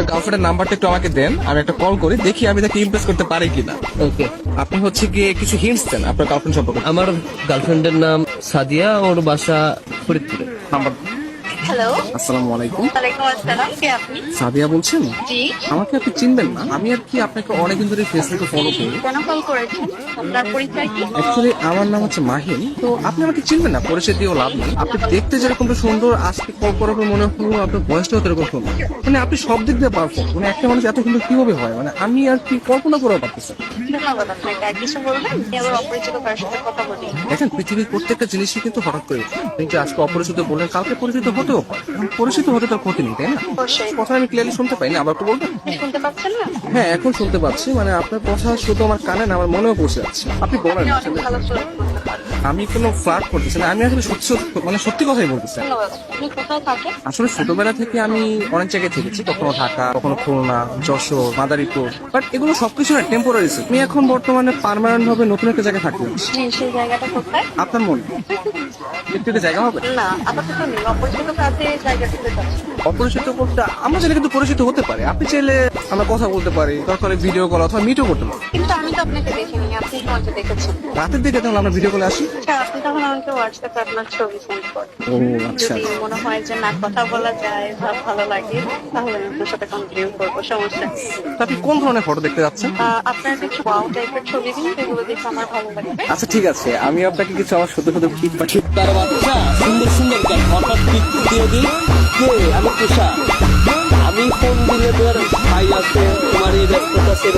আপনার গার্লফ্রেন্ডের নাম্বারটা একটু আমাকে দেন, আমি একটা কল করি, দেখি আমি তাকে ইমপ্রেস করতে পারি কিনা। ওকে। আপনি হচ্ছে গিয়ে কিছু হিন্টস দেন আপনার গার্লফ্রেন্ড সম্পর্কে। আমার গার্লফ্রেন্ডের নাম সাদিয়া, ওর বাসা ফরিদপুরে। নাম্বার। হ্যালো। আসসালামু আলাইকুম। ওয়ালাইকুম আসসালাম, কে আপনি? সাদিয়া বলছেন? জি। আমাকে আপনি চিনবেন না, আমি আর কি আপনাকে অনেকদিন ধরে ফেসবুকে ফলো করি। কেন কল করেছেন? আপনার পরিচয় কি? অ্যাকচুয়ালি আমার নাম হচ্ছে মাহিন, তো আপনি আমাকে চিনবেন না, পরিচয় দিয়েও লাভ নেই। আপনি দেখতে যেরকম সুন্দর, আজকে কল করার পর মনে হলো আপনার বয়সটাও এরকম সুন্দর। মানে আপনি সব দিক দিয়ে পারফেক্ট, মানে একটা মানুষ এত সুন্দর কিভাবে হয়, মানে আমি আর কি কল্পনা করে পারতেছি না। ধন্যবাদ আপনাকে। আর কিছু বলবেন? আমি আবার অপরিচিত কারোর সাথে কথা বলি। দেখেন, পৃথিবীর প্রত্যেকটা জিনিসই কিন্তু হঠাৎ করে হয়। কিন্তু আজকে অপরিচিত বললেন, কালকে পরিচিত হতেও পারে। এখন পরিচিত হতে তার ক্ষতি নেই, তাই না? অবশ্যই। কথা আমি ক্লিয়ারলি শুনতে পাইনি, আবার একটু বলবেন? শুনতে পাচ্ছেন না? হ্যাঁ, এখন শুনতে পাচ্ছি। মানে আপনার কথা শুধু আমার কানে না, আমার মনেও পৌঁছে যাচ্ছে। আপনি বলেন। আপনি অনেক ভালো ফ্লার্ট করতে পারেন। আমি কোনো ফ্লার্ট করতেছি না, আমি আসলে সত্যি মানে সত্যি কথাই বলতেছি। ধন্যবাদ। আপনি কোথায় থাকেন? আসলে ছোটবেলা থেকে আমি অনেক জায়গায় থেকেছি, কখনো ঢাকা, কখনো খুলনা, যশোর, মাদারীপুর, বাট এগুলো সবকিছু না টেম্পোরারি। আমি এখন বর্তমানে পার্মানেন্ট ভাবে নতুন একটা জায়গায় থাকতে হচ্ছে। সেই জায়গাটা কোথায়? আপনার মনে একটু একটা জায়গা হবে? না, আপাতত নেই। অপরিচিত কাজে জায়গা দিতে চাচ্ছি। অপরিচিত করতে আমরা চাইলে কিন্তু পরিচিত হতে পারে। আপনি চাইলে আমরা কথা বলতে পারি, দরকার ভিডিও কল অথবা মিটও করতে পারি। কিন্তু আমি তো আপনাকে দেখিনি, আপনি আমাকে দেখেছেন। রাতের দিকে তাহলে আমরা ভিডিও কলে আসি। আচ্ছা, আপনি তখন আমাকে হোয়াটসঅ্যাপে আপনার ছবি সেন্ড করেন। ও আচ্ছা। যদি মনে হয় যে না, কথা বলা যায় বা ভালো লাগে, তাহলে আমি আপনার সাথে কন্টিনিউ করবো, সমস্যা নেই। তো আপনি কোন ধরনের ফটো দেখতে যাচ্ছেন? আপনার কিছু ওয়াও টাইপের ছবি দিন, যেগুলো দেখে আমার ভালো লাগবে। আচ্ছা ঠিক আছে, আমি আপনাকে কিছু আমার সত্য সত্য পিক পাঠিয়ে। তার বাচ্চা সুন্দর সুন্দর গান হঠাৎ পিক দিয়ে দিই। কে? আমি তুষার। আমি ফোন দিলে তোর ভাই আছে, তোমার এই ব্যস্ততা সে